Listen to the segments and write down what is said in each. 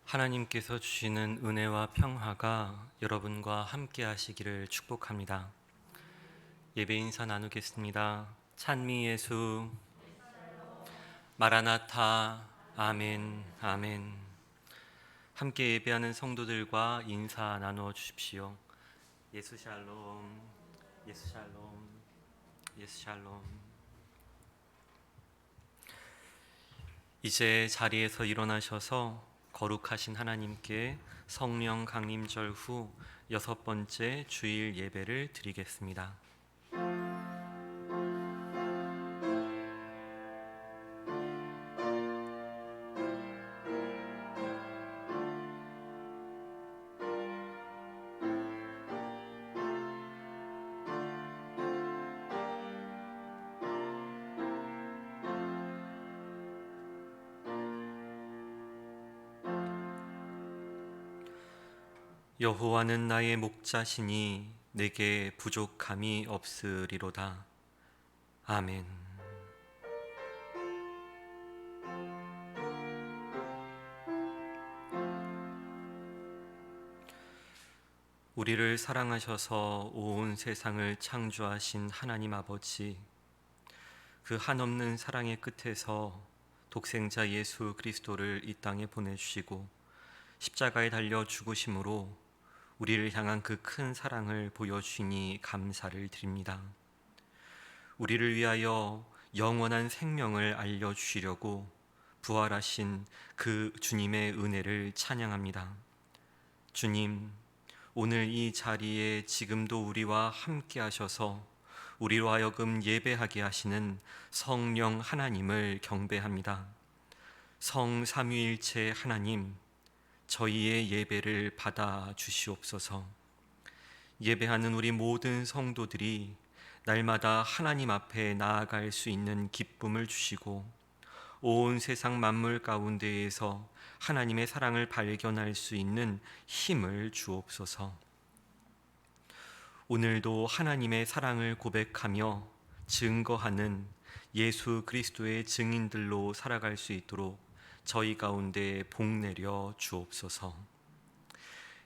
하나님께서 주시는 은혜와 평화가 여러분과 함께 하시기를 축복합니다. 예배 인사 나누겠습니다. 찬미 예수, 마라나타, 아멘, 아멘. 함께 예배하는 성도들과 인사 나누어 주십시오. 예수 샬롬, 예수 샬롬, 예수 샬롬. 이제 자리에서 일어나셔서 거룩하신 하나님께 성령 강림절 후 6번째 주일 예배를 드리겠습니다. 여호와는 나의 목자시니 내게 부족함이 없으리로다. 아멘. 우리를 사랑하셔서 온 세상을 창조하신 하나님 아버지, 그 한없는 사랑의 끝에서 독생자 예수 그리스도를 이 땅에 보내주시고 십자가에 달려 죽으심으로 우리를 향한 그 큰 사랑을 보여주시니 감사를 드립니다. 우리를 위하여 영원한 생명을 알려주시려고 부활하신 그 주님의 은혜를 찬양합니다. 주님, 오늘 이 자리에 지금도 우리와 함께 하셔서 우리로 하여금 예배하게 하시는 성령 하나님을 경배합니다. 성삼위일체 하나님, 저희의 예배를 받아 주시옵소서. 예배하는 우리 모든 성도들이 날마다 하나님 앞에 나아갈 수 있는 기쁨을 주시고 온 세상 만물 가운데에서 하나님의 사랑을 발견할 수 있는 힘을 주옵소서. 오늘도 하나님의 사랑을 고백하며 증거하는 예수 그리스도의 증인들로 살아갈 수 있도록 저희 가운데 복 내려 주옵소서.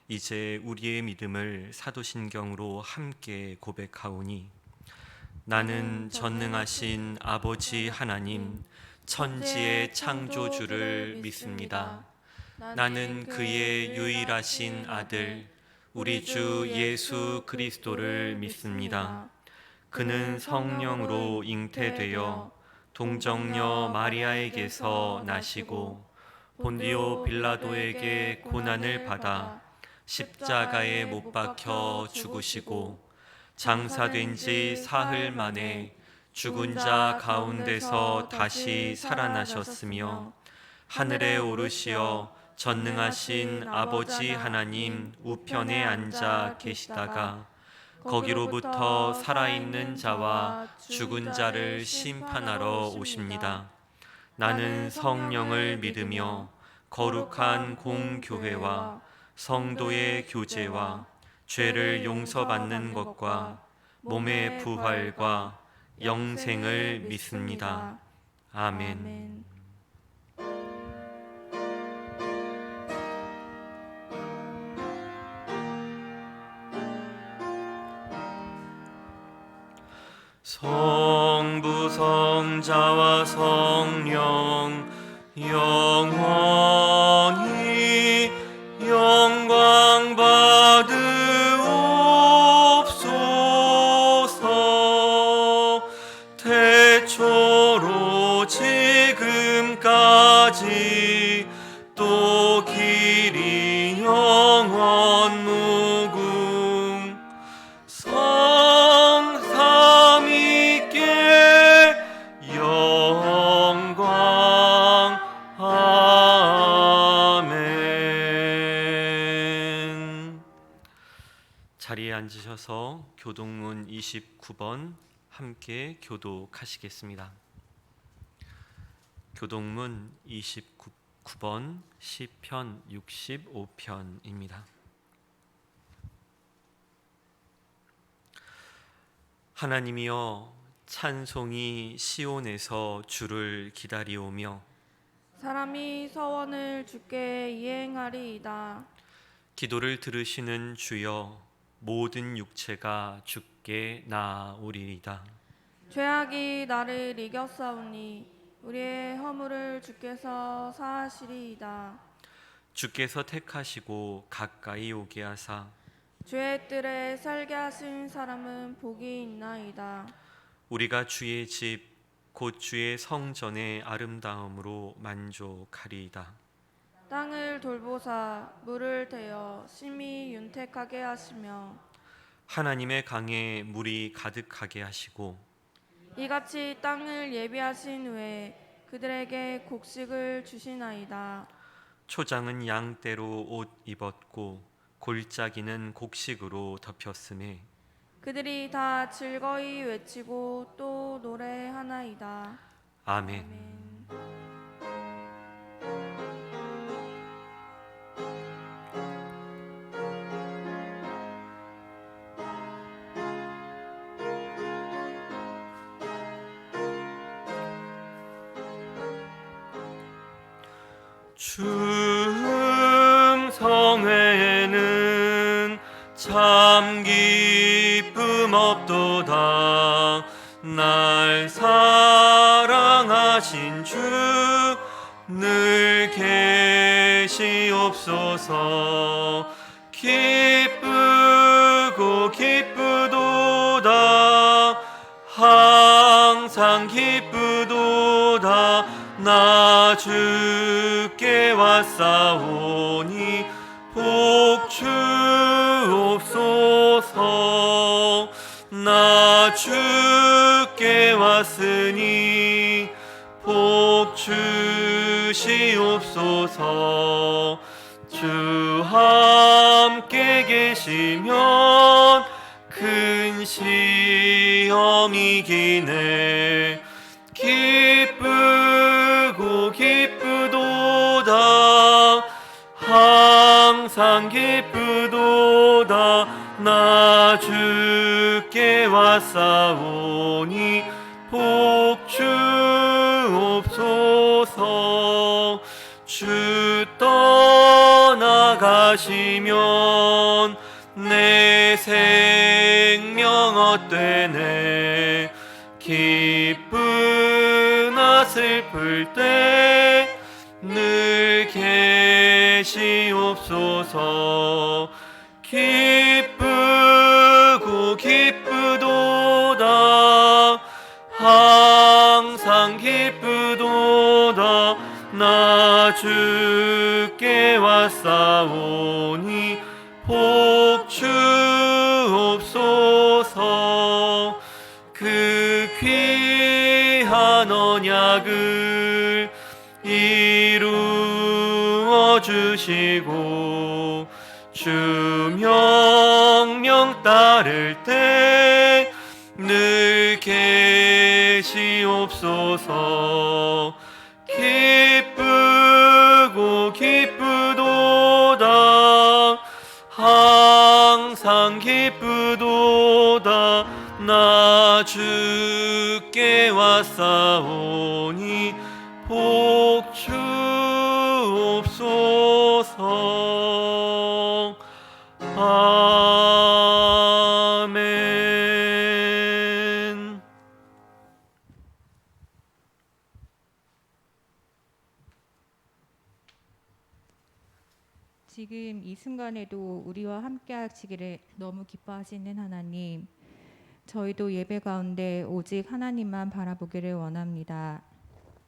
이제 우리의 믿음을 사도신경으로 함께 고백하오니 나는 전능하신 아버지 하나님 천지의 창조주를 믿습니다. 나는 그의 유일하신 아들 우리 주 예수 그리스도를 믿습니다. 그는 성령으로 잉태되어 동정녀 마리아에게서 나시고 본디오 빌라도에게 고난을 받아 십자가에 못 박혀 죽으시고 장사된 지 사흘 만에 죽은 자 가운데서 다시 살아나셨으며 하늘에 오르시어 전능하신 아버지 하나님 우편에 앉아 계시다가 거기로부터 살아있는 자와 죽은 자를 심판하러 오십니다. 나는 성령을 믿으며 거룩한 공교회와 성도의 교제와 죄를 용서받는 것과 몸의 부활과 영생을 믿습니다. 아멘. 성부 성자와 성령 영원히 영광 받으옵소서. 태초로 지금까지 또 길이 영원 무궁 성삼위께 영광. 아멘. 자리에 앉으셔서 교동문 29번 함께 교독하시겠습니다. 교동문 29번 시편 65편입니다. 하나님이여, 찬송이 시온에서 주를 기다리오며 사람이 서원을 주께 이행하리이다. 기도를 들으시는 주여, 모든 육체가 주께 나아오리이다. 죄악이 나를 이겼사오니 우리의 허물을 주께서 사하시리이다. 주께서 택하시고 가까이 오게 하사 주의 뜰에 살게 하신 사람은 복이 있나이다. 우리가 주의 집 곧 주의 성전의 아름다움으로 만족하리이다. 땅을 돌보사 물을 대어 심히 윤택하게 하시며 하나님의 강에 물이 가득하게 하시고 이같이 땅을 예비하신 후에 그들에게 곡식을 주시나이다. 초장은 양떼로 옷 입었고 골짜기는 곡식으로 덮였음에 그들이 다 즐거이 외치고 또 노래하나이다. 아멘. 아멘. 충성회는 참 기쁨 없도다. 날 사랑하신 주 늘 계시옵소서. 기쁘고 기쁘도다. 항상 기쁘도다. 나 주께 왔사오니 복 주옵소서. 나 주께 왔으니 복 주시옵소서. 주 함께 계시면 큰 시험이 기네. 기쁘고 기쁘도다. 항상 기쁘도다. 나 주께 왔사오니 복 주옵소서. 주 떠나가시면 내 생명 헛되네. 기쁘나 슬플 때 늘 계시옵소서. 기쁘고 기쁘도다. 항상 기쁘도다. 나 주께 왔사오니 복 주옵소서. 그 귀한 언약을 이루어 주시고 주 명령 따를 때 늘 계시옵소서. 기쁘고 기쁘도다. 항상 기쁘도다. 나 주께 왔사오니 복 주옵소서. 아멘. 지금 이 순간에도 우리와 함께 하시기를 너무 기뻐하시는 하나님, 저희도 예배 가운데 오직 하나님만 바라보기를 원합니다.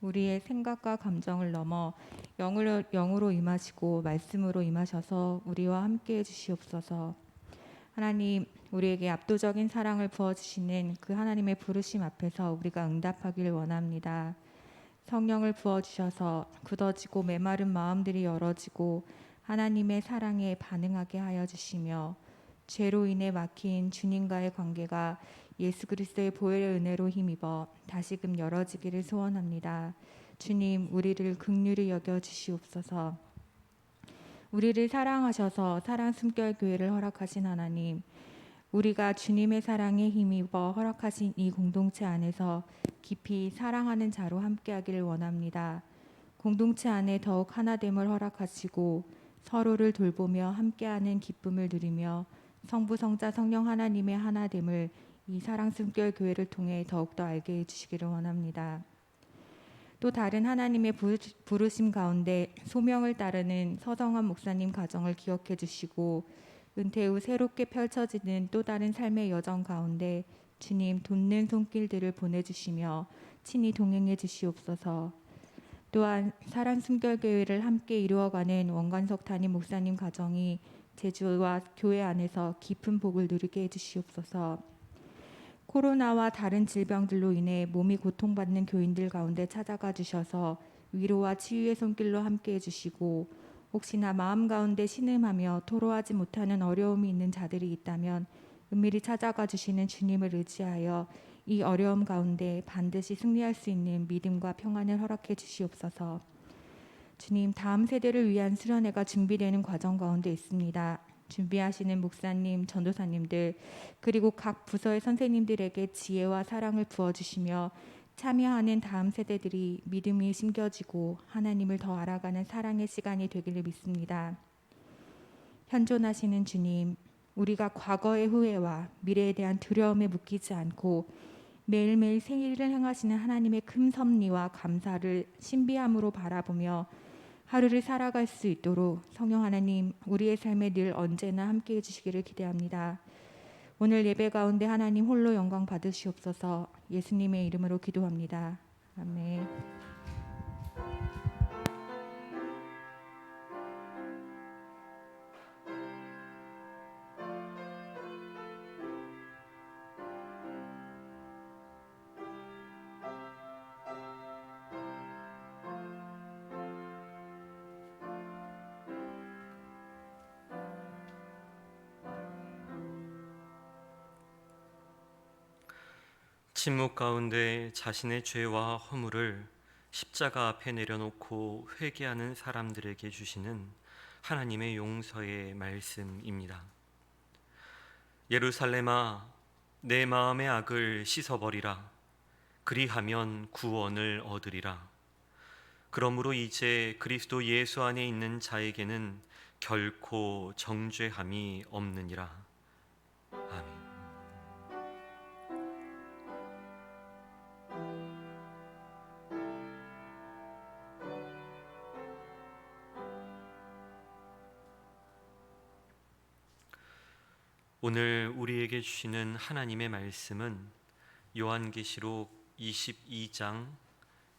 우리의 생각과 감정을 넘어 영으로 임하시고 말씀으로 임하셔서 우리와 함께 해주시옵소서. 하나님, 우리에게 압도적인 사랑을 부어주시는 그 하나님의 부르심 앞에서 우리가 응답하기를 원합니다. 성령을 부어주셔서 굳어지고 메마른 마음들이 열어지고 하나님의 사랑에 반응하게 하여 주시며 죄로 인해 막힌 주님과의 관계가 예수 그리스도의 보혈의 은혜로 힘입어 다시금 열어지기를 소원합니다. 주님, 우리를 긍휼히 여겨 주시옵소서. 우리를 사랑하셔서 사랑 숨결 교회를 허락하신 하나님, 우리가 주님의 사랑에 힘입어 허락하신 이 공동체 안에서 깊이 사랑하는 자로 함께하기를 원합니다. 공동체 안에 더욱 하나됨을 허락하시고 서로를 돌보며 함께하는 기쁨을 누리며 성부, 성자, 성령 하나님의 하나됨을 이 사랑숨결 교회를 통해 더욱더 알게 해주시기를 원합니다. 또 다른 하나님의 부르심 가운데 소명을 따르는 서정환 목사님 가정을 기억해 주시고 은퇴 후 새롭게 펼쳐지는 또 다른 삶의 여정 가운데 주님 돕는 손길들을 보내주시며 친히 동행해 주시옵소서. 또한 사랑 숨결교회를 함께 이루어가는 원관석 담임 목사님 가정이 제주와 교회 안에서 깊은 복을 누리게 해주시옵소서. 코로나와 다른 질병들로 인해 몸이 고통받는 교인들 가운데 찾아가 주셔서 위로와 치유의 손길로 함께 해주시고 혹시나 마음 가운데 신음하며 토로하지 못하는 어려움이 있는 자들이 있다면 은밀히 찾아가 주시는 주님을 의지하여 이 어려움 가운데 반드시 승리할 수 있는 믿음과 평안을 허락해 주시옵소서. 주님, 다음 세대를 위한 수련회가 준비되는 과정 가운데 있습니다. 준비하시는 목사님, 전도사님들 그리고 각 부서의 선생님들에게 지혜와 사랑을 부어주시며 참여하는 다음 세대들이 믿음이 심겨지고 하나님을 더 알아가는 사랑의 시간이 되기를 믿습니다. 현존하시는 주님, 우리가 과거의 후회와 미래에 대한 두려움에 묶이지 않고 매일매일 생일을 행하시는 하나님의 큰 섭리와 감사를 신비함으로 바라보며 하루를 살아갈 수 있도록 성령 하나님 우리의 삶에 늘 언제나 함께해 주시기를 기대합니다. 오늘 예배 가운데 하나님 홀로 영광 받으시옵소서. 예수님의 이름으로 기도합니다. 아멘. 침묵 가운데 자신의 죄와 허물을 십자가 앞에 내려놓고 회개하는 사람들에게 주시는 하나님의 용서의 말씀입니다. 예루살렘아, 내 마음의 악을 씻어버리라. 그리하면 구원을 얻으리라. 그러므로 이제 그리스도 예수 안에 있는 자에게는 결코 정죄함이 없느니라. 아멘. 오늘 우리에게 주시는 하나님의 말씀은 요한계시록 22장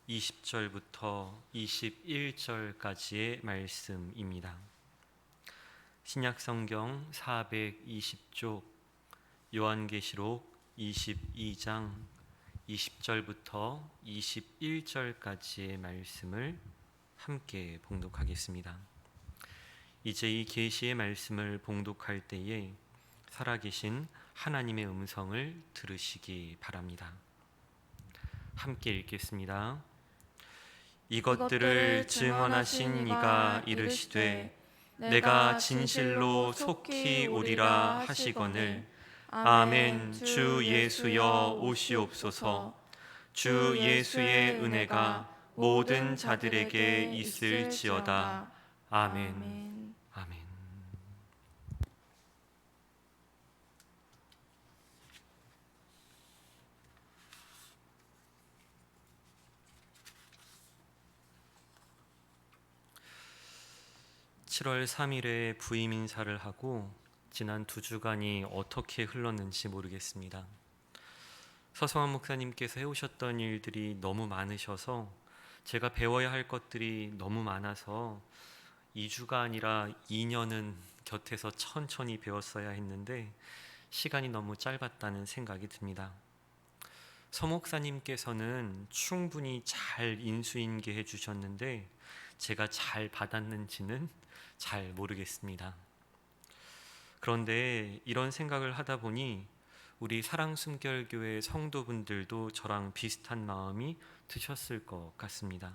20절부터 21절까지의 말씀입니다. 신약성경 420쪽 요한계시록 22장 20절부터 21절까지의 말씀을 함께 봉독하겠습니다. 이제 이 계시의 말씀을 봉독할 때에 살아계신 하나님의 음성을 들으시기 바랍니다. 함께 읽겠습니다. 이것들을 증언하신 이가 이르시되 내가 진실로 속히 오리라 하시거늘 아멘. 주 예수여 오시옵소서. 주 예수의 은혜가 모든 자들에게 있을지어다. 아멘. 아멘. (7월 3일에) 부임 인사를 하고 지난 2주간이 어떻게 흘렀는지 모르겠습니다. 서성환 목사님께서 해오셨던 일들이 너무 많으셔서 제가 배워야 할 것들이 너무 많아서 2주가 아니라 2년은 곁에서 천천히 배웠어야 했는데 시간이 너무 짧았다는 생각이 듭니다. 서 목사님께서는 충분히 잘 인수인계해 주셨는데 제가 잘 받았는지는 잘 모르겠습니다. 그런데 이런 생각을 하다 보니 우리 사랑숨결교회 성도분들도 저랑 비슷한 마음이 드셨을 것 같습니다.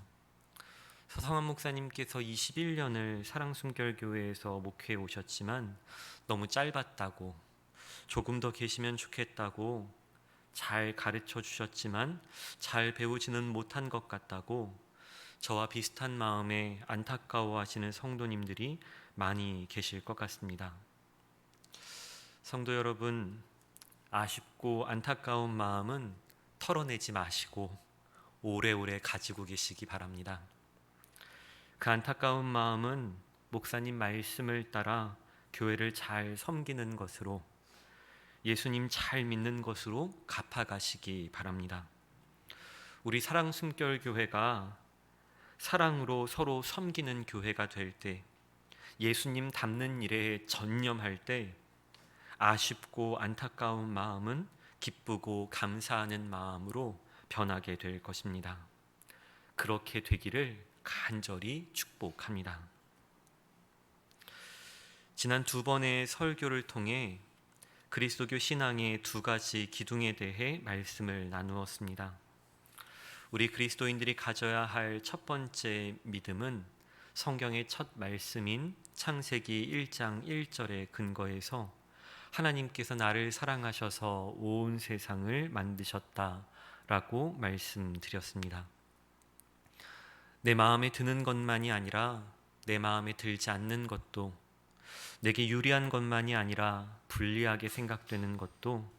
서성환 목사님께서 21년을 사랑숨결교회에서 목회해 오셨지만 너무 짧았다고, 조금 더 계시면 좋겠다고, 잘 가르쳐 주셨지만 잘 배우지는 못한 것 같다고, 저와 비슷한 마음에 안타까워하시는 성도님들이 많이 계실 것 같습니다. 성도 여러분, 아쉽고 안타까운 마음은 털어내지 마시고 오래오래 가지고 계시기 바랍니다. 그 안타까운 마음은 목사님 말씀을 따라 교회를 잘 섬기는 것으로, 예수님 잘 믿는 것으로 갚아가시기 바랍니다. 우리 사랑 숨결 교회가 사랑으로 서로 섬기는 교회가 될 때, 예수님 닮는 일에 전념할 때, 아쉽고 안타까운 마음은 기쁘고 감사하는 마음으로 변하게 될 것입니다. 그렇게 되기를 간절히 축복합니다. 지난 두 번의 설교를 통해 그리스도교 신앙의 두 가지 기둥에 대해 말씀을 나누었습니다. 우리 그리스도인들이 가져야 할 첫 번째 믿음은 성경의 첫 말씀인 창세기 1장 1절의 근거에서 하나님께서 나를 사랑하셔서 온 세상을 만드셨다라고 말씀드렸습니다. 내 마음에 드는 것만이 아니라 내 마음에 들지 않는 것도, 내게 유리한 것만이 아니라 불리하게 생각되는 것도,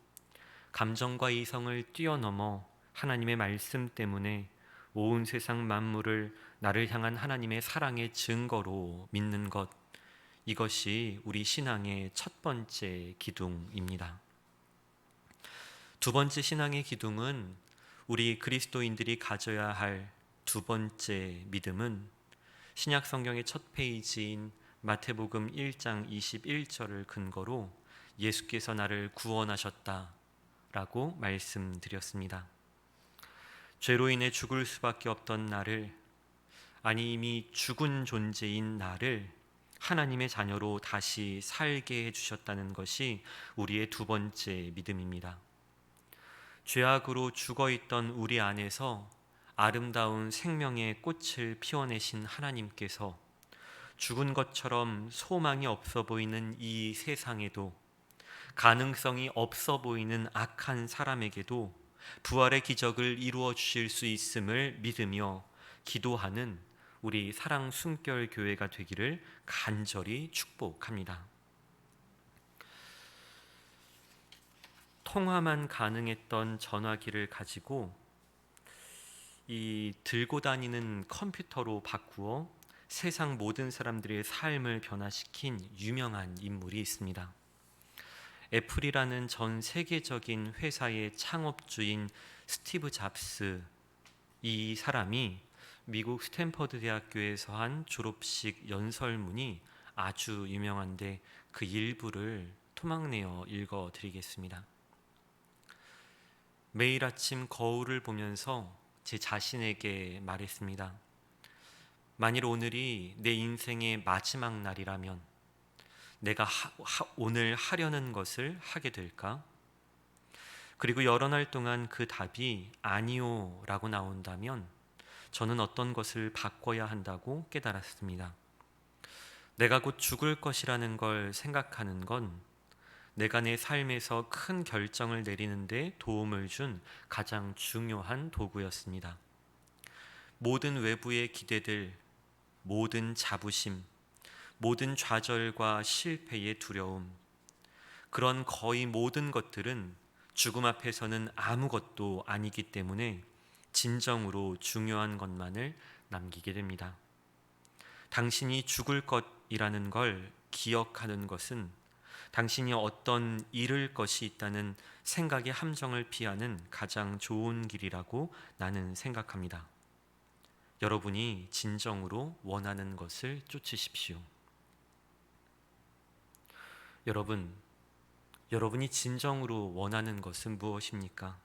감정과 이성을 뛰어넘어 하나님의 말씀 때문에 온 세상 만물을 나를 향한 하나님의 사랑의 증거로 믿는 것, 이것이 우리 신앙의 첫 번째 기둥입니다. 두 번째 신앙의 기둥은, 우리 그리스도인들이 가져야 할 두 번째 믿음은 신약 성경의 첫 페이지인 마태복음 1장 21절을 근거로 예수께서 나를 구원하셨다라고 말씀드렸습니다. 죄로 인해 죽을 수밖에 없던 나를, 아니 이미 죽은 존재인 나를 하나님의 자녀로 다시 살게 해주셨다는 것이 우리의 두 번째 믿음입니다. 죄악으로 죽어있던 우리 안에서 아름다운 생명의 꽃을 피워내신 하나님께서 죽은 것처럼 소망이 없어 보이는 이 세상에도, 가능성이 없어 보이는 악한 사람에게도 부활의 기적을 이루어 주실 수 있음을 믿으며 기도하는 우리 사랑 숨결 교회가 되기를 간절히 축복합니다. 통화만 가능했던 전화기를 가지고 이 들고 다니는 컴퓨터로 바꾸어 세상 모든 사람들의 삶을 변화시킨 유명한 인물이 있습니다. 애플이라는 전 세계적인 회사의 창업주인 스티브 잡스, 이 사람이 미국 스탠퍼드 대학교에서 한 졸업식 연설문이 아주 유명한데 그 일부를 토막내어 읽어드리겠습니다. 매일 아침 거울을 보면서 제 자신에게 말했습니다. 만일 오늘이 내 인생의 마지막 날이라면 내가 오늘 하려는 것을 하게 될까? 그리고 여러 날 동안 그 답이 아니요 라고 나온다면 저는 어떤 것을 바꿔야 한다고 깨달았습니다. 내가 곧 죽을 것이라는 걸 생각하는 건 내가 내 삶에서 큰 결정을 내리는 데 도움을 준 가장 중요한 도구였습니다. 모든 외부의 기대들, 모든 자부심, 모든 좌절과 실패의 두려움, 그런 거의 모든 것들은 죽음 앞에서는 아무것도 아니기 때문에 진정으로 중요한 것만을 남기게 됩니다. 당신이 죽을 것이라는 걸 기억하는 것은 당신이 어떤 잃을 것이 있다는 생각의 함정을 피하는 가장 좋은 길이라고 나는 생각합니다. 여러분이 진정으로 원하는 것을 쫓으십시오. 여러분이 진정으로 원하는 것은 무엇입니까?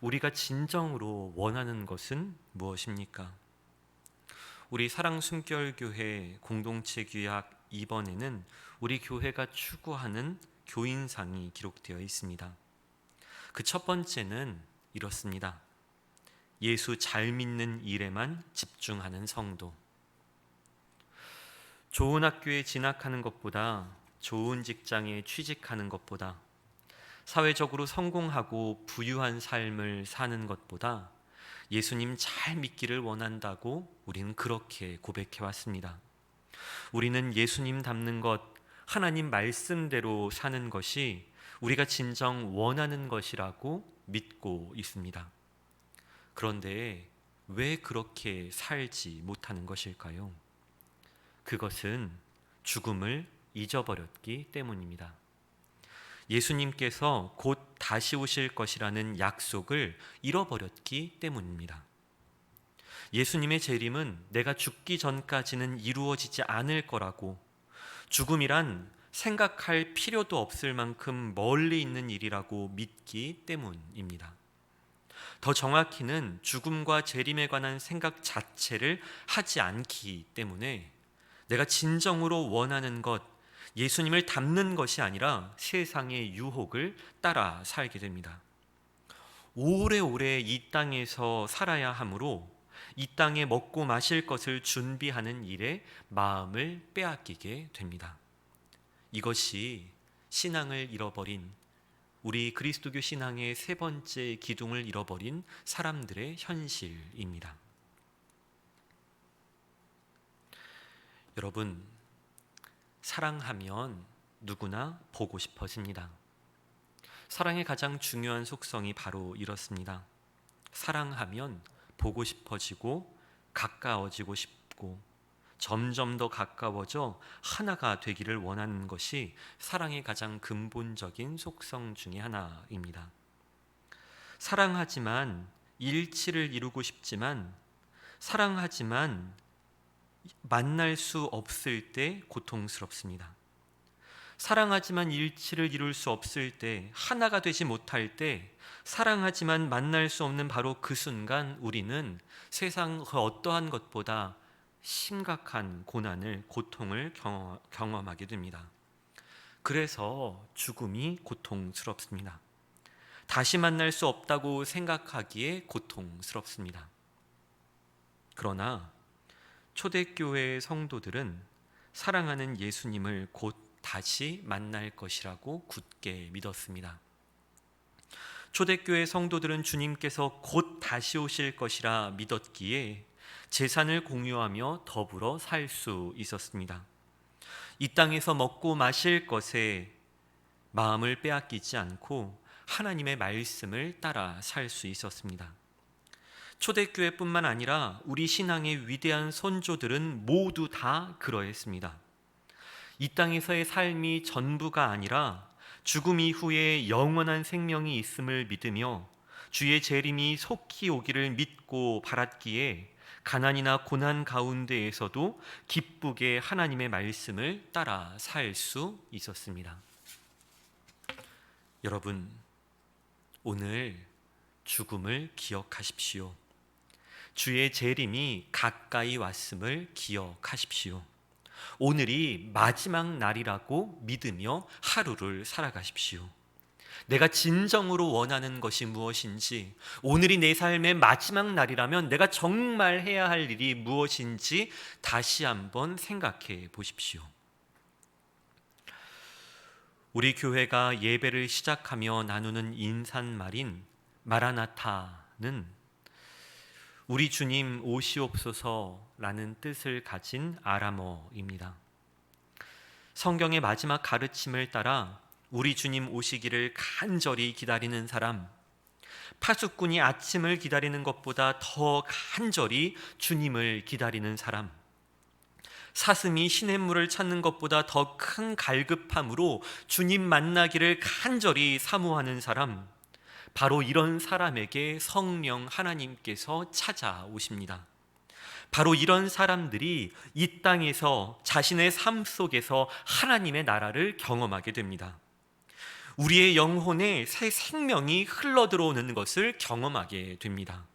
우리가 진정으로 원하는 것은 무엇입니까? 우리 사랑 숨결교회 공동체 규약 2번에는 우리 교회가 추구하는 교인상이 기록되어 있습니다. 그 첫 번째는 이렇습니다. 예수 잘 믿는 일에만 집중하는 성도. 좋은 학교에 진학하는 것보다, 좋은 직장에 취직하는 것보다, 사회적으로 성공하고 부유한 삶을 사는 것보다 예수님 잘 믿기를 원한다고 우리는 그렇게 고백해 왔습니다. 우리는 예수님 닮는 것, 하나님 말씀대로 사는 것이 우리가 진정 원하는 것이라고 믿고 있습니다. 그런데 왜 그렇게 살지 못하는 것일까요? 그것은 죽음을 잊어버렸기 때문입니다. 예수님께서 곧 다시 오실 것이라는 약속을 잃어버렸기 때문입니다. 예수님의 재림은 내가 죽기 전까지는 이루어지지 않을 거라고, 죽음이란 생각할 필요도 없을 만큼 멀리 있는 일이라고 믿기 때문입니다. 더 정확히는 죽음과 재림에 관한 생각 자체를 하지 않기 때문에 내가 진정으로 원하는 것, 예수님을 닮는 것이 아니라 세상의 유혹을 따라 살게 됩니다. 오래오래 이 땅에서 살아야 하므로 이 땅에 먹고 마실 것을 준비하는 일에 마음을 빼앗기게 됩니다. 이것이 신앙을 잃어버린, 우리 그리스도교 신앙의 세 번째 기둥을 잃어버린 사람들의 현실입니다. 여러분, 사랑하면 누구나 보고 싶어집니다. 사랑의 가장 중요한 속성이 바로 이렇습니다. 사랑하면 보고 싶어지고 가까워지고 싶고 점점 더 가까워져 하나가 되기를 원하는 것이 사랑의 가장 근본적인 속성 중에 하나입니다. 사랑하지만 일치를 이루고 싶지만, 사랑하지만 만날 수 없을 때 고통스럽습니다. 사랑하지만 일치를 이룰 수 없을 때, 하나가 되지 못할 때, 사랑하지만 만날 수 없는 바로 그 순간 우리는 세상 그 어떠한 것보다 심각한 고난을, 고통을 경험하게 됩니다. 그래서 죽음이 고통스럽습니다. 다시 만날 수 없다고 생각하기에 고통스럽습니다. 그러나 초대교회의 성도들은 사랑하는 예수님을 곧 다시 만날 것이라고 굳게 믿었습니다. 초대교회 성도들은 주님께서 곧 다시 오실 것이라 믿었기에 재산을 공유하며 더불어 살 수 있었습니다. 이 땅에서 먹고 마실 것에 마음을 빼앗기지 않고 하나님의 말씀을 따라 살 수 있었습니다. 초대교회뿐만 아니라 우리 신앙의 위대한 선조들은 모두 다 그러했습니다. 이 땅에서의 삶이 전부가 아니라 죽음 이후에 영원한 생명이 있음을 믿으며 주의 재림이 속히 오기를 믿고 바랐기에 가난이나 고난 가운데에서도 기쁘게 하나님의 말씀을 따라 살 수 있었습니다. 여러분, 오늘 죽음을 기억하십시오. 주의 재림이 가까이 왔음을 기억하십시오. 오늘이 마지막 날이라고 믿으며 하루를 살아가십시오. 내가 진정으로 원하는 것이 무엇인지, 오늘이 내 삶의 마지막 날이라면 내가 정말 해야 할 일이 무엇인지 다시 한번 생각해 보십시오. 우리 교회가 예배를 시작하며 나누는 인사말인 마라나타는 우리 주님 오시옵소서라는 뜻을 가진 아람어입니다. 성경의 마지막 가르침을 따라 우리 주님 오시기를 간절히 기다리는 사람, 파수꾼이 아침을 기다리는 것보다 더 간절히 주님을 기다리는 사람, 사슴이 시냇물을 찾는 것보다 더 큰 갈급함으로 주님 만나기를 간절히 사모하는 사람, 바로 이런 사람에게 성령 하나님께서 찾아오십니다. 바로 이런 사람들이 이 땅에서 자신의 삶 속에서 하나님의 나라를 경험하게 됩니다. 우리의 영혼에 새 생명이 흘러들어오는 것을 경험하게 됩니다.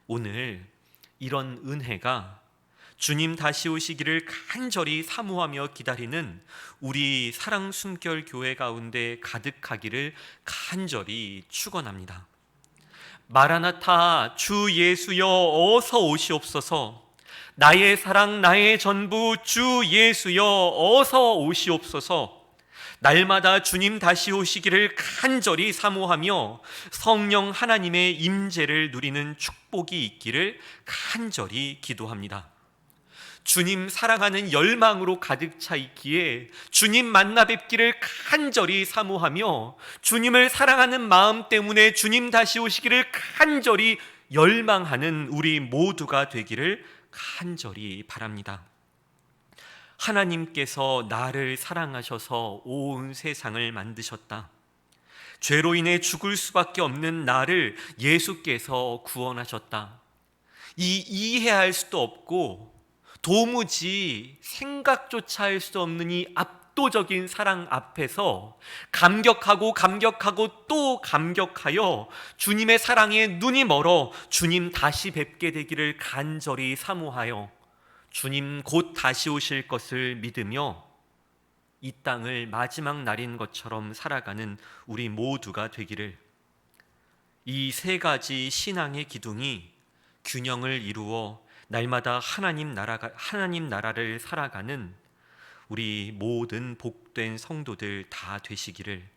오늘 이런 은혜가 주님 다시 오시기를 간절히 사모하며 기다리는 우리 사랑 숨결 교회 가운데 가득하기를 간절히 축원합니다. 마라나타, 주 예수여 어서 오시옵소서. 나의 사랑 나의 전부 주 예수여 어서 오시옵소서. 날마다 주님 다시 오시기를 간절히 사모하며 성령 하나님의 임재를 누리는 축복이 있기를 간절히 기도합니다. 주님 사랑하는 열망으로 가득 차 있기에 주님 만나 뵙기를 간절히 사모하며 주님을 사랑하는 마음 때문에 주님 다시 오시기를 간절히 열망하는 우리 모두가 되기를 간절히 바랍니다. 하나님께서 나를 사랑하셔서 온 세상을 만드셨다. 죄로 인해 죽을 수밖에 없는 나를 예수께서 구원하셨다. 이 이해할 수도 없고 도무지 생각조차 할 수 없는 이 압도적인 사랑 앞에서 감격하고 또 감격하여 주님의 사랑에 눈이 멀어 주님 다시 뵙게 되기를 간절히 사모하여 주님 곧 다시 오실 것을 믿으며 이 땅을 마지막 날인 것처럼 살아가는 우리 모두가 되기를, 이 세 가지 신앙의 기둥이 균형을 이루어 날마다 하나님 나라를 살아가는 우리 모든 복된 성도들 다 되시기를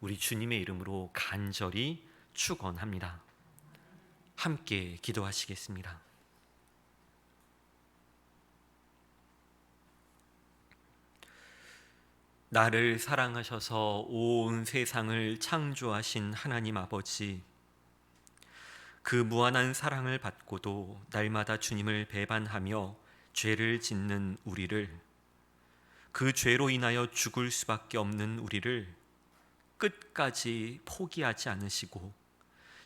우리 주님의 이름으로 간절히 축원합니다. 함께 기도하시겠습니다. 나를 사랑하셔서 온 세상을 창조하신 하나님 아버지, 그 무한한 사랑을 받고도 날마다 주님을 배반하며 죄를 짓는 우리를, 그 죄로 인하여 죽을 수밖에 없는 우리를 끝까지 포기하지 않으시고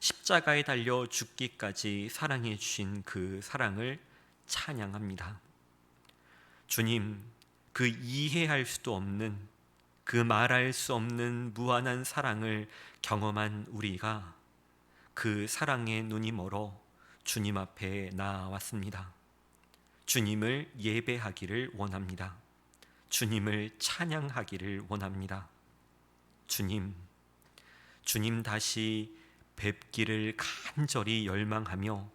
십자가에 달려 죽기까지 사랑해 주신 그 사랑을 찬양합니다. 주님, 그 이해할 수도 없는, 그 말할 수 없는 무한한 사랑을 경험한 우리가 그 사랑에 눈이 멀어 주님 앞에 나왔습니다. 주님을 예배하기를 원합니다. 주님을 찬양하기를 원합니다. 주님 다시 뵙기를 간절히 열망하며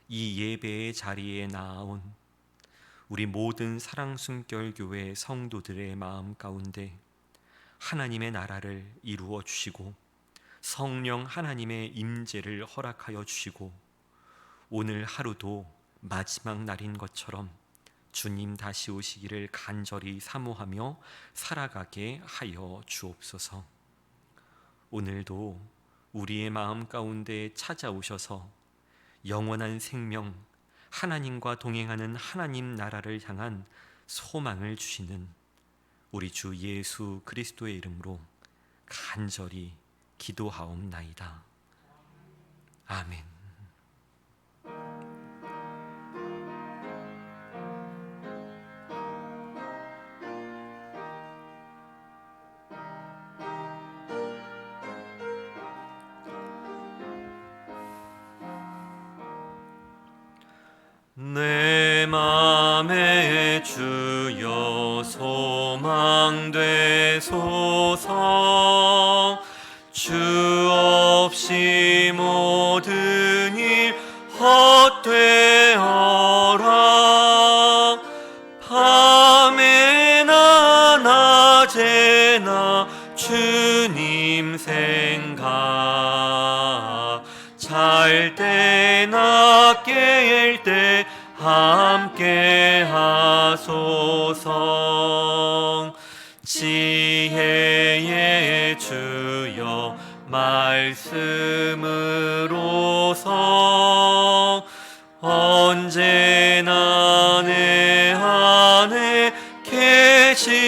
이 예배의 자리에 나아온 우리 모든 사랑순결교회 성도들의 마음 가운데 하나님의 나라를 이루어 주시고 성령 하나님의 임재를 허락하여 주시고 오늘 하루도 마지막 날인 것처럼 주님 다시 오시기를 간절히 사모하며 살아가게 하여 주옵소서. 오늘도 우리의 마음 가운데 찾아오셔서 영원한 생명, 하나님과 동행하는 하나님 나라를 향한 소망을 주시는 우리 주 예수 그리스도의 이름으로 간절히 기도하옵나이다. 아멘. 내 맘에 주여 소망 되소서. 주 없이 모든 일 헛되어라. 밤에나 낮에나 주님 생각, 잘 때나 깰 때 함께 하소서. 지혜의 주여 말씀으로서 언제나 내 안에 계십소서.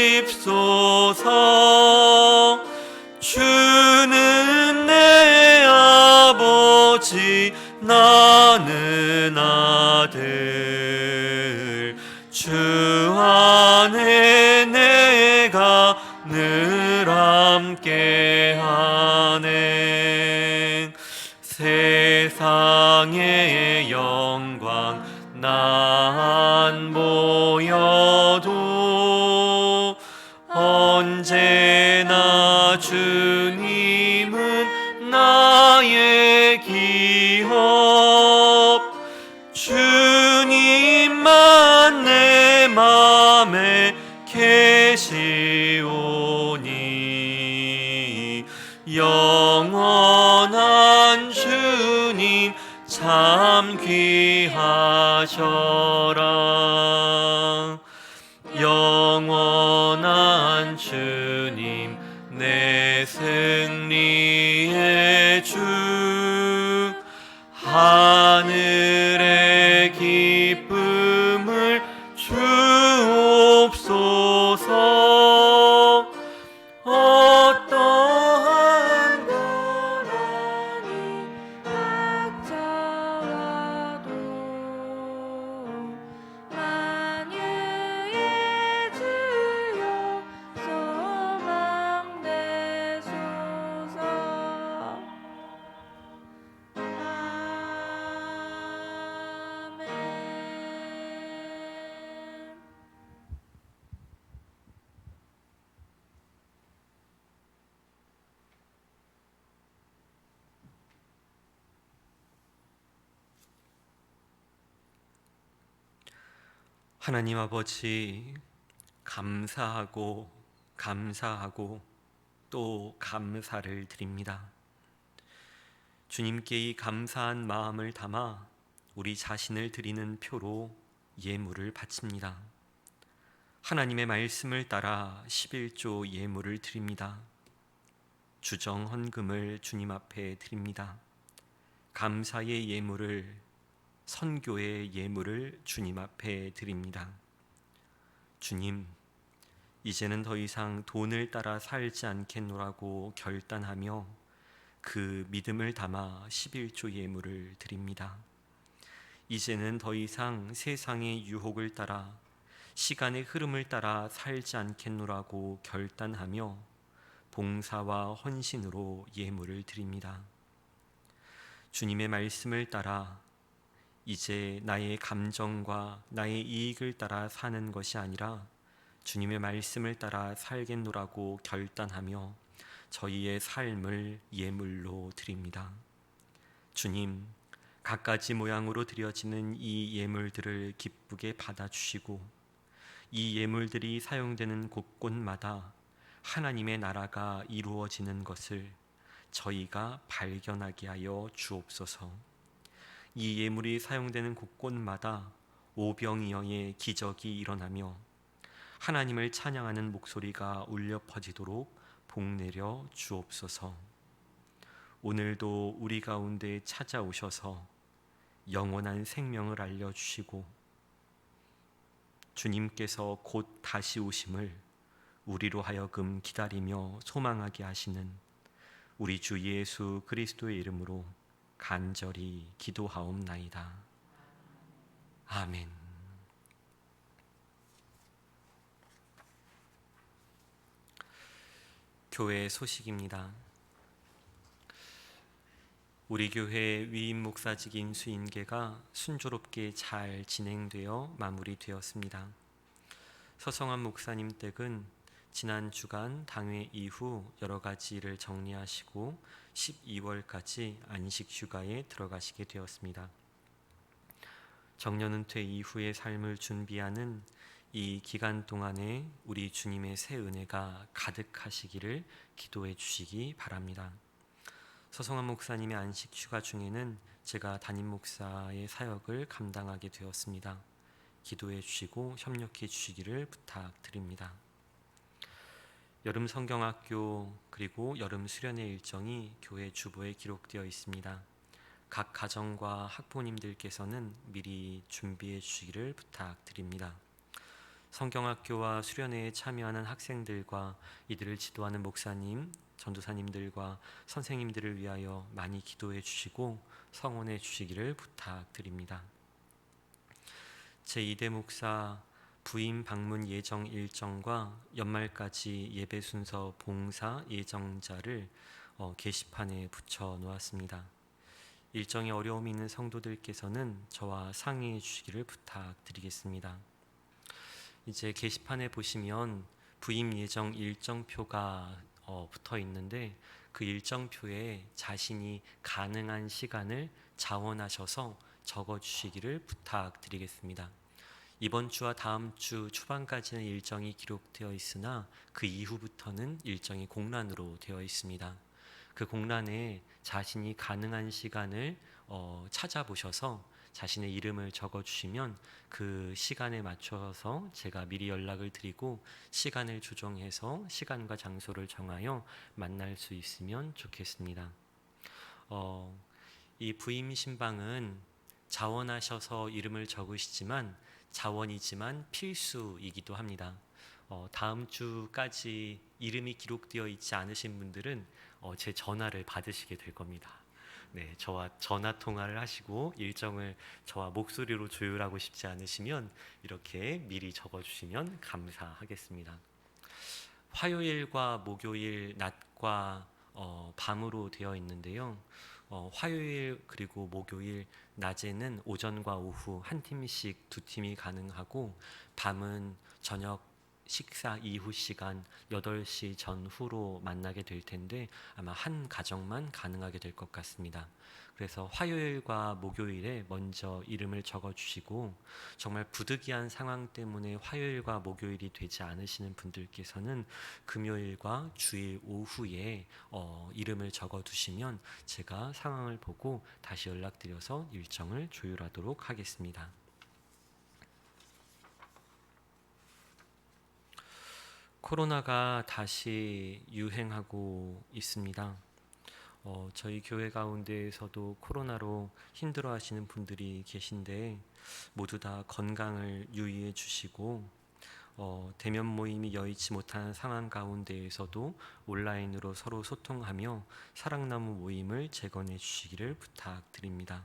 주는 내 아버지 나는 아들, 주 안에 내가 늘 함께하네. 세상의 영광 나 안 보여도 언제나 주님은 나의 기업. 주님만 내 맘에 계시오니 귀하셔라. 영원한 주님 내 승리의 주, 하늘의 기쁨을 주옵소서. 어떠한 고난이 닥쳐와도 만유의 주여 소망 되소서. 아멘. 하나님 아버지, 감사하고 또 감사를 드립니다. 주님께 이 감사한 마음을 담아 우리 자신을 드리는 표로 예물을 바칩니다. 하나님의 말씀을 따라 11조 예물을 드립니다. 주정 헌금을 주님 앞에 드립니다. 감사의 예물을, 선교의 예물을 주님 앞에 드립니다. 주님, 이제는 더 이상 돈을 따라 살지 않겠노라고 결단하며 그 믿음을 담아 11조 예물을 드립니다. 이제는 더 이상 세상의 유혹을 따라, 시간의 흐름을 따라 살지 않겠노라고 결단하며 봉사와 헌신으로 예물을 드립니다. 주님의 말씀을 따라 이제 나의 감정과 나의 이익을 따라 사는 것이 아니라 주님의 말씀을 따라 살겠노라고 결단하며 저희의 삶을 예물로 드립니다. 주님, 갖가지 모양으로 드려지는 이 예물들을 기쁘게 받아주시고 이 예물들이 사용되는 곳곳마다 하나님의 나라가 이루어지는 것을 저희가 발견하게 하여 주옵소서. 이 예물이 사용되는 곳곳마다 오병이어의 기적이 일어나며 하나님을 찬양하는 목소리가 울려 퍼지도록 복내려 주옵소서. 오늘도 우리 가운데 찾아오셔서 영원한 생명을 알려주시고 주님께서 곧 다시 오심을 우리로 하여금 기다리며 소망하게 하시는 우리 주 예수 그리스도의 이름으로 간절히 기도하옵나이다. 아멘. 교회 소식입니다. 우리 교회 위임 목사직인 수임계가 순조롭게 잘 진행되어 마무리되었습니다. 서성환 목사님 댁은 지난 주간 당회 이후 여러 가지 일을 정리하시고 12월까지 안식 휴가에 들어가시게 되었습니다. 정년은퇴 이후의 삶을 준비하는 이 기간 동안에 우리 주님의 새 은혜가 가득하시기를 기도해 주시기 바랍니다. 서성환 목사님의 안식 휴가 중에는 제가 담임 목사의 사역을 감당하게 되었습니다. 기도해 주시고 협력해 주시기를 부탁드립니다. 여름 성경학교 그리고 여름 수련회 일정이 교회 주보에 기록되어 있습니다. 각 가정과 학부모님들께서는 미리 준비해 주시기를 부탁드립니다. 성경학교와 수련회에 참여하는 학생들과 이들을 지도하는 목사님, 전도사님들과 선생님들을 위하여 많이 기도해 주시고 성원해 주시기를 부탁드립니다. 제2대 목사 부임 방문 예정 일정과 연말까지 예배 순서 봉사 예정자를 게시판에 붙여 놓았습니다. 일정에 어려움이 있는 성도들께서는 저와 상의해 주시기를 부탁드리겠습니다. 이제 게시판에 보시면 부임 예정 일정표가 붙어 있는데 그 일정표에 자신이 가능한 시간을 자원하셔서 적어 주시기를 부탁드리겠습니다. 이번 주와 다음 주 초반까지는 일정이 기록되어 있으나 그 이후부터는 일정이 공란으로 되어 있습니다. 그 공란에 자신이 가능한 시간을 찾아보셔서 자신의 이름을 적어주시면 그 시간에 맞춰서 제가 미리 연락을 드리고 시간을 조정해서 시간과 장소를 정하여 만날 수 있으면 좋겠습니다. 이 부임 신방은 자원하셔서 이름을 적으시지만 자원이지만 필수이기도 합니다. 다음 주까지 이름이 기록되어 있지 않으신 분들은 제 전화를 받으시게 될 겁니다. 네, 저와 전화 통화를 하시고 일정을 저와 목소리로 조율하고 싶지 않으시면 이렇게 미리 적어주시면 감사하겠습니다. 화요일과 목요일 낮과 밤으로 되어 있는데요. 화요일 그리고 목요일 낮에는 오전과 오후 한 팀씩 두 팀이 가능하고 밤은 저녁 식사 이후 시간 8시 전후로 만나게 될 텐데 아마 한 가정만 가능하게 될 것 같습니다. 그래서 화요일과 목요일에 먼저 이름을 적어주시고 정말 부득이한 상황 때문에 화요일과 목요일이 되지 않으시는 분들께서는 금요일과 주일 오후에 이름을 적어두시면 제가 상황을 보고 다시 연락드려서 일정을 조율하도록 하겠습니다. 코로나가 다시 유행하고 있습니다. 저희 교회 가운데에서도 코로나로 힘들어하시는 분들이 계신데 모두 다 건강을 유의해 주시고 대면 모임이 여의치 못한 상황 가운데에서도 온라인으로 서로 소통하며 사랑나무 모임을 재건해 주시기를 부탁드립니다.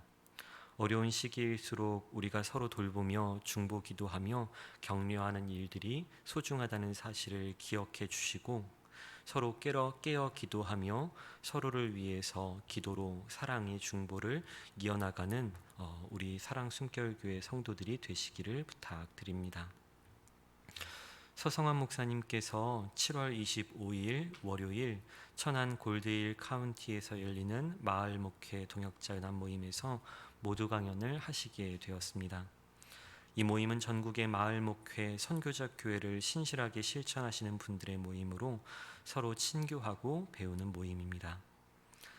어려운 시기일수록 우리가 서로 돌보며 중보 기도하며 격려하는 일들이 소중하다는 사실을 기억해 주시고 서로 깨어 기도하며 서로를 위해서 기도로 사랑의 중보를 이어나가는 우리 사랑 숨결교회 성도들이 되시기를 부탁드립니다. 서성환 목사님께서 7월 25일 월요일 천안 골드힐 카운티에서 열리는 마을 목회 동역자 연합 모임에서 모두 강연을 하시게 되었습니다. 이 모임은 전국의 마을 목회 선교적 교회를 신실하게 실천하시는 분들의 모임으로 서로 친교하고 배우는 모임입니다.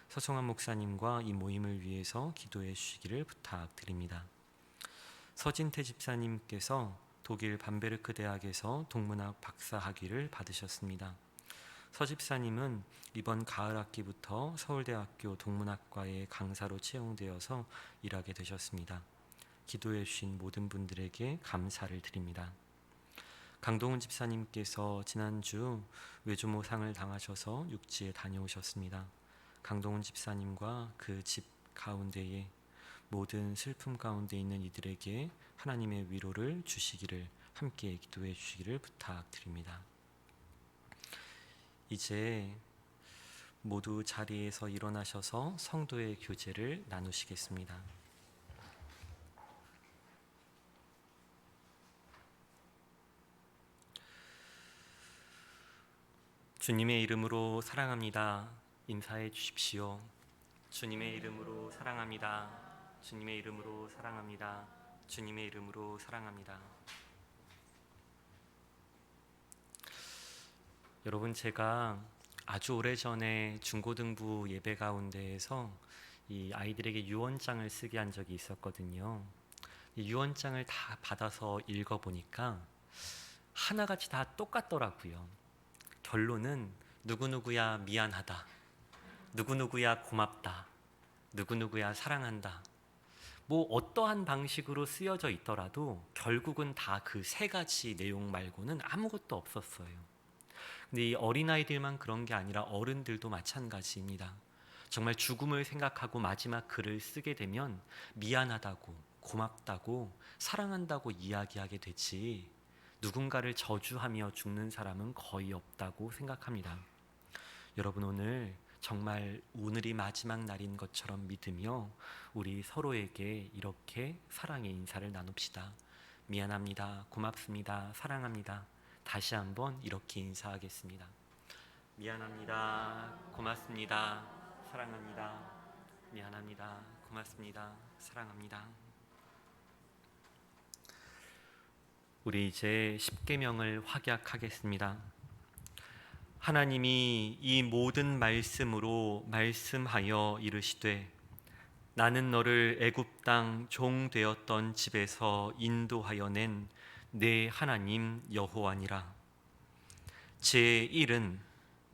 서성환 목사님과 이 모임을 위해서 기도해 주시기를 부탁드립니다. 서진태 집사님께서 독일 밤베르크 대학에서 동문학 박사 학위를 받으셨습니다. 서 집사님은 이번 가을 학기부터 서울대학교 동문학과의 강사로 채용되어서 일하게 되셨습니다. 기도해 주신 모든 분들에게 감사를 드립니다. 강동훈 집사님께서 지난주 외조모상을 당하셔서 육지에 다녀오셨습니다. 강동훈 집사님과 그 집 가운데에 모든 슬픔 가운데 있는 이들에게 하나님의 위로를 주시기를 함께 기도해 주시기를 부탁드립니다. 이제 모두 자리에서 일어나셔서 성도의 교제를 나누시겠습니다. 주님의 이름으로 사랑합니다. 인사해 주십시오. 주님의 이름으로 사랑합니다. 주님의 이름으로 사랑합니다. 주님의 이름으로 사랑합니다. 여러분, 제가 아주 오래전에 중고등부 예배 가운데에서 이 아이들에게 유언장을 쓰게 한 적이 있었거든요. 이 유언장을 다 받아서 읽어보니까 하나같이 다 똑같더라고요. 결론은 누구누구야 미안하다, 누구누구야 고맙다, 누구누구야 사랑한다. 뭐 어떠한 방식으로 쓰여져 있더라도 결국은 다 그 세 가지 내용 말고는 아무것도 없었어요. 근데 이 어린아이들만 그런 게 아니라 어른들도 마찬가지입니다. 정말 죽음을 생각하고 마지막 글을 쓰게 되면 미안하다고, 고맙다고, 사랑한다고 이야기하게 되지 누군가를 저주하며 죽는 사람은 거의 없다고 생각합니다. 여러분, 오늘 정말 오늘이 마지막 날인 것처럼 믿으며 우리 서로에게 이렇게 사랑의 인사를 나눕시다. 미안합니다. 고맙습니다. 사랑합니다. 다시 한번 이렇게 인사하겠습니다. 미안합니다. 고맙습니다. 사랑합니다. 미안합니다. 고맙습니다. 사랑합니다. 우리 이제 십계명을 확약하겠습니다. 하나님이 이 모든 말씀으로 말씀하여 이르시되 나는 너를 애굽 땅 종 되었던 집에서 인도하여 낸 내 하나님 여호와니라. 제1은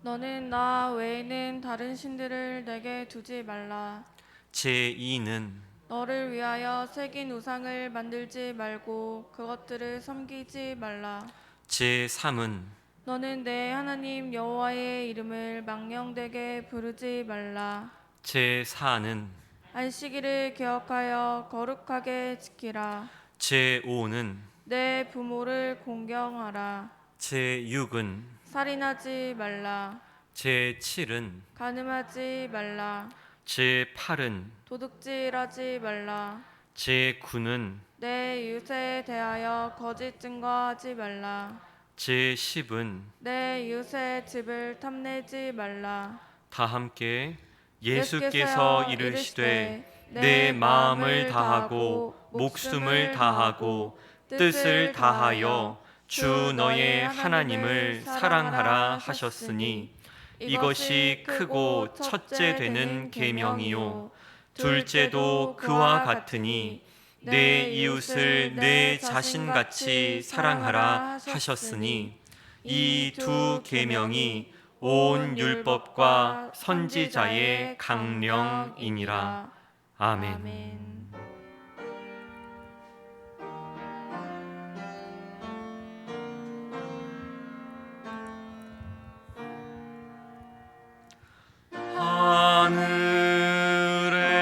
너는 나 외에는 다른 신들을 내게 두지 말라. 제2는 너를 위하여 새긴 우상을 만들지 말고 그것들을 섬기지 말라. 제3은 너는 내 하나님 여호와의 이름을 망령되게 부르지 말라. 제4는 안식일을 기억하여 거룩하게 지키라. 제5는 내 부모를 공경하라. 제6은 살인하지 말라. 제7은 간음하지 말라. 제8은 도둑질하지 말라. 제9는 내 이웃에 대하여 거짓 증거하지 말라. 제10은 내 이웃의 집을 탐내지 말라. 다 함께 예수께서 이르시되 내 마음을 다하고 목숨을 다하고 뜻을 다하여 주 너의 하나님을 사랑하라 하셨으니 이것이 크고 첫째 되는 계명이요 둘째도 그와 같으니 내 이웃을 내 자신같이 사랑하라 하셨으니 이 두 계명이 온 율법과 선지자의 강령이니라. 아멘.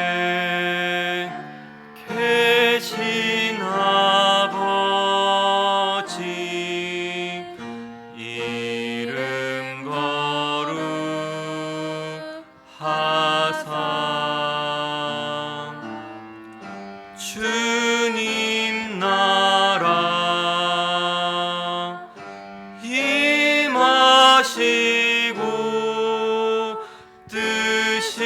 하늘에 계신 아버지 이름 거룩하사 주님 나라 임하시고 뜻이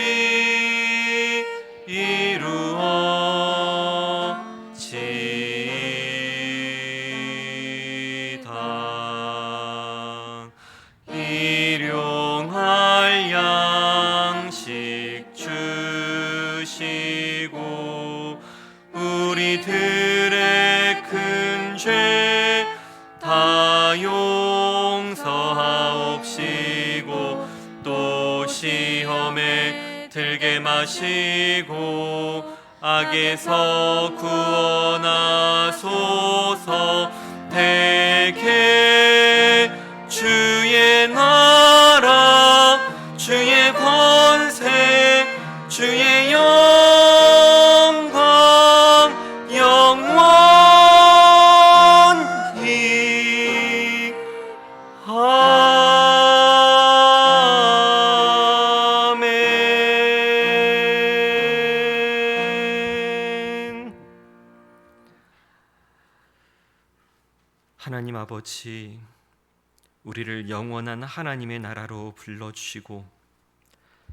이루어지이다. 일용할 양식 주시고 우리들의 큰 죄 다 용서하옵시고 또 시험에 들게 마시고 악에서 구원하소서. 대개 주의 나라 주의 권세 주의 영광 영원히 아멘. 하나님 아버지, 우리를 영원한 하나님의 나라로 불러주시고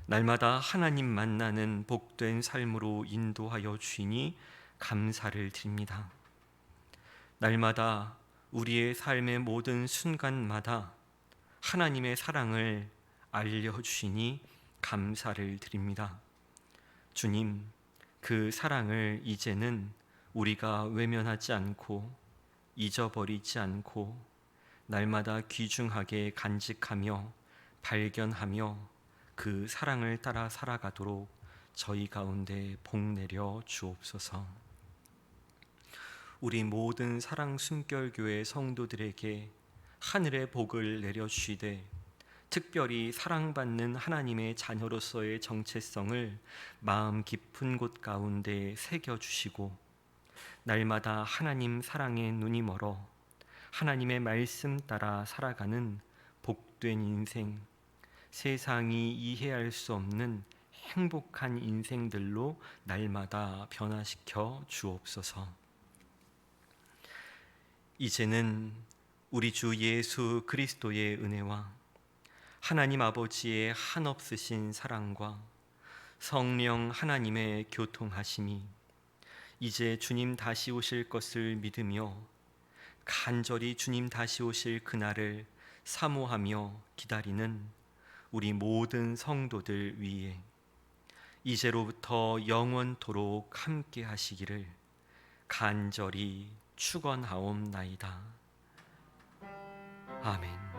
날마다 하나님 만나는 복된 삶으로 인도하여 주시니 감사를 드립니다. 날마다 우리의 삶의 모든 순간마다 하나님의 사랑을 알려주시니 감사를 드립니다. 주님, 그 사랑을 이제는 우리가 외면하지 않고 잊어버리지 않고 날마다 귀중하게 간직하며 발견하며 그 사랑을 따라 살아가도록 저희 가운데 복 내려 주옵소서. 우리 모든 사랑 숨결교회 성도들에게 하늘의 복을 내려주시되 특별히 사랑받는 하나님의 자녀로서의 정체성을 마음 깊은 곳 가운데 새겨주시고 날마다 하나님 사랑에 눈이 멀어 하나님의 말씀 따라 살아가는 복된 인생, 세상이 이해할 수 없는 행복한 인생들로 날마다 변화시켜 주옵소서. 이제는 우리 주 예수 그리스도의 은혜와 하나님 아버지의 한없으신 사랑과 성령 하나님의 교통하심이 이제 주님 다시 오실 것을 믿으며 간절히 주님 다시 오실 그날을 사모하며 기다리는 우리 모든 성도들 위에 이제로부터 영원토록 함께 하시기를 간절히 축원하옵나이다. 아멘.